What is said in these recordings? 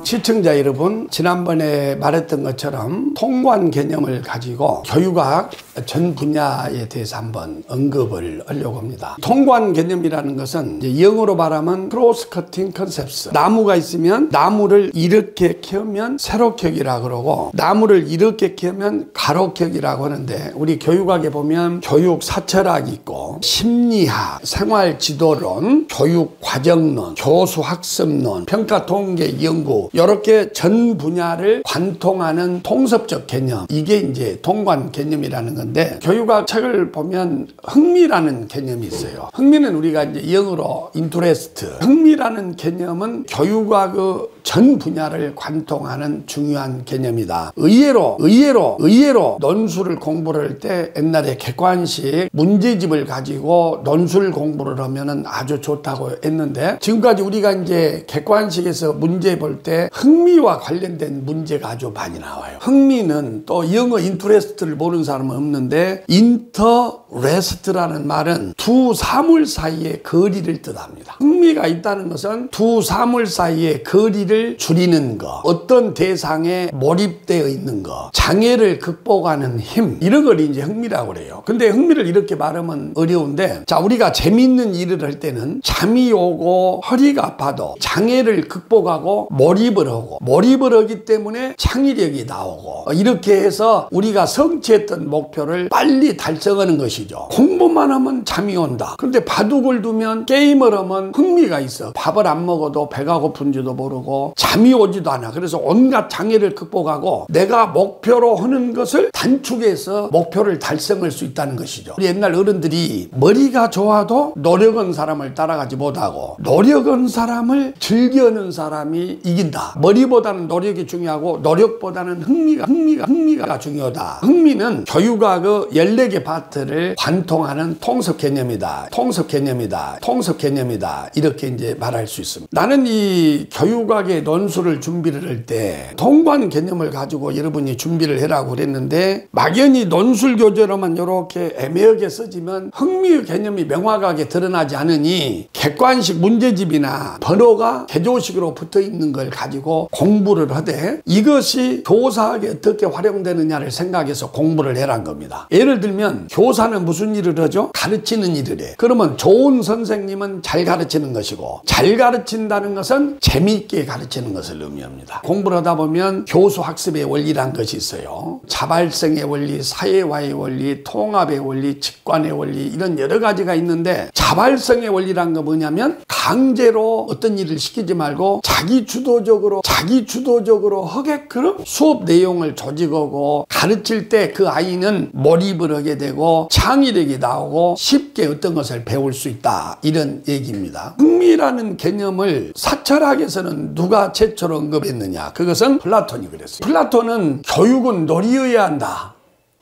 시청자 여러분, 지난번에 말했던 것처럼 통관 개념을 가지고 교육학 전 분야에 대해서 한번 언급을 하려고 합니다. 통관 개념이라는 것은 이제 영어로 말하면 크로스 커팅 컨셉스. 나무가 있으면 나무를 이렇게 키우면 세로격이라 그러고, 나무를 이렇게 키우면 가로격이라고 하는데, 우리 교육학에 보면 교육 사철학이 있고, 심리학, 생활지도론, 교육 과정론, 교수 학습론, 평가 통계 연구, 이렇게 전 분야를 관통하는 통섭적 개념, 이게 이제 통관 개념이라는 건데, 교육학 책을 보면 흥미라는 개념이 있어요. 흥미는 우리가 이제 영어로 인트레스트. 흥미라는 개념은 교육학의 전 분야를 관통하는 중요한 개념이다. 의외로 논술을 공부를 할 때 옛날에 객관식 문제집을 가지고 논술 공부를 하면은 아주 좋다고 했는데, 지금까지 우리가 이제 객관식에서 문제 볼 때 흥미와 관련된 문제가 아주 많이 나와요. 흥미는 또 영어 인트레스트를 모르는 사람은 없는데, 인터레스트라는 말은 두 사물 사이의 거리를 뜻합니다. 흥미가 있다는 것은 두 사물 사이의 거리를 줄이는 것, 어떤 대상에 몰입되어 있는 것, 장애를 극복하는 힘, 이런 걸 이제 흥미라고 그래요. 근데 흥미를 이렇게 말하면 어려운데, 자, 우리가 재미있는 일을 할 때는 잠이 오고 허리가 아파도 장애를 극복하고 몰입을 하기 때문에 창의력이 나오고, 이렇게 해서 우리가 성취했던 목표를 빨리 달성하는 것이죠. 공부만 하면 잠이 온다. 근데 바둑을 두면, 게임을 하면 흥미가 있어. 밥을 안 먹어도 배가 고픈지도 모르고 잠이 오지도 않아. 그래서 온갖 장애를 극복하고 내가 목표로 하는 것을 단축해서 목표를 달성할 수 있다는 것이죠. 우리 옛날 어른들이 머리가 좋아도 노력한 사람을 따라가지 못하고, 노력한 사람을 즐겨하는 사람이 이긴다. 머리보다는 노력이 중요하고 노력보다는 흥미가 중요하다. 흥미는 교육학의 14개 파트를 관통하는 통섭 개념이다. 이렇게 이제 말할 수 있습니다. 나는 이 교육학의 논술을 준비를 할 때 통관 개념을 가지고 여러분이 준비를 해라고 그랬는데, 막연히 논술 교재로만 이렇게 애매하게 써지면 흥미의 개념이 명확하게 드러나지 않으니, 객관식 문제집이나 번호가 개조식으로 붙어 있는 걸 가지고 공부를 하되, 이것이 교사에게 어떻게 활용되느냐를 생각해서 공부를 해란 겁니다. 예를 들면 교사는 무슨 일을 하죠? 가르치는 일을 해. 그러면 좋은 선생님은 잘 가르치는 것이고, 잘 가르친다는 것은 재미있게 가르치는 것을 의미합니다. 공부를 하다 보면 교수 학습의 원리란 것이 있어요. 자발성의 원리, 사회화의 원리, 통합의 원리, 직관의 원리, 이런 여러 가지가 있는데, 자발성의 원리란 건 뭐냐면, 강제로 어떤 일을 시키지 말고 자기 주도적으로 하게끔 수업 내용을 조직하고 가르칠 때 그 아이는 몰입을 하게 되고 창의력이 나오고 쉽게 어떤 것을 배울 수 있다, 이런 얘기입니다. 흥미라는 개념을 사철학에서는 누가 최초로 언급했느냐? 그것은 플라톤이 그랬어요. 플라톤은 교육은 놀이여야 한다.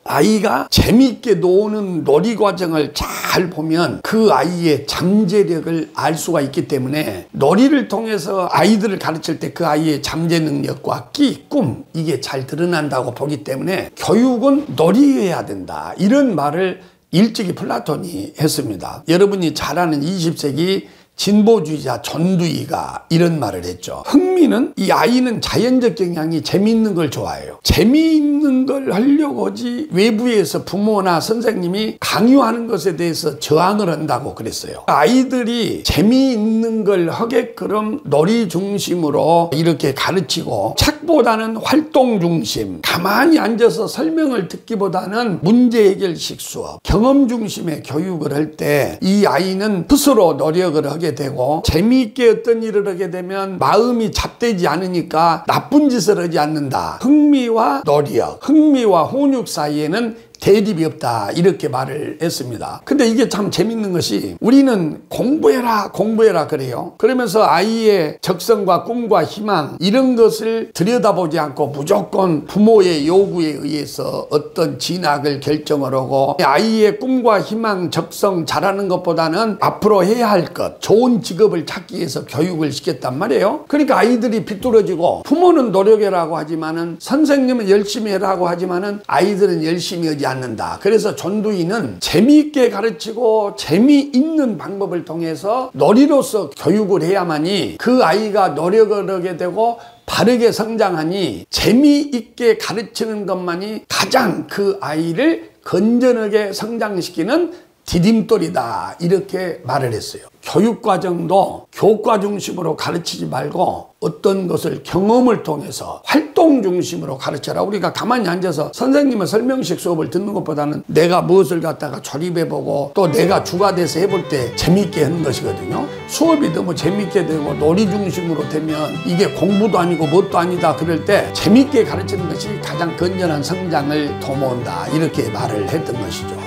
아이가 재미있게 노는 놀이 과정을 잘 보면 그 아이의 잠재력을 알 수가 있기 때문에, 놀이를 통해서 아이들을 가르칠 때 그 아이의 잠재 능력과 끼, 꿈, 이게 잘 드러난다고 보기 때문에 교육은 놀이여야 된다, 이런 말을 일찍이 플라톤이 했습니다. 여러분이 잘 아는 20세기 진보주의자 존두이가 이런 말을 했죠. 흥미는, 이 아이는 자연적 경향이 재미있는 걸 좋아해요. 재미있는 걸 하려고 하지, 외부에서 부모나 선생님이 강요하는 것에 대해서 저항을 한다고 그랬어요. 아이들이 재미있는 걸 하게끔 놀이 중심으로 이렇게 가르치고, 책보다는 활동 중심, 가만히 앉아서 설명을 듣기보다는 문제 해결식 수업, 경험 중심의 교육을 할 때 이 아이는 스스로 노력을 하게 되고, 재미있게 어떤 일을 하게 되면 마음이 잡되지 않으니까 나쁜 짓을 하지 않는다. 흥미와 노력, 흥미와 훈육 사이에는 대립이 없다, 이렇게 말을 했습니다. 근데 이게 참 재밌는 것이, 우리는 공부해라 그래요. 그러면서 아이의 적성과 꿈과 희망, 이런 것을 들여다보지 않고 무조건 부모의 요구에 의해서 어떤 진학을 결정을 하고, 아이의 꿈과 희망, 적성 잘하는 것보다는 앞으로 해야 할 것, 좋은 직업을 찾기 위해서 교육을 시켰단 말이에요. 그러니까 아이들이 비뚤어지고, 부모는 노력해라고 하지만은, 선생님은 열심히 해라고 하지만은 아이들은 열심히 하지 가르치지 않는다. 그래서 전도인은 재미있게 가르치고 재미있는 방법을 통해서 놀이로서 교육을 해야만이 그 아이가 노력을 하게 되고 바르게 성장하니 재미있게 가르치는 것만이 가장 그 아이를 건전하게 성장시키는 디딤돌이다. 이렇게 말을 했어요. 교육과정도 교과 중심으로 가르치지 말고 어떤 것을 경험을 통해서 활동 중심으로 가르쳐라. 우리가 가만히 앉아서 선생님의 설명식 수업을 듣는 것보다는 내가 무엇을 갖다가 조립해보고 또 내가 주가 돼서 해볼 때 재미있게 하는 것이거든요. 수업이 너무 재미있게 되고 놀이 중심으로 되면 이게 공부도 아니고 뭣도 아니다 그럴 때 재미있게 가르치는 것이 가장 건전한 성장을 도모한다. 이렇게 말을 했던 것이죠.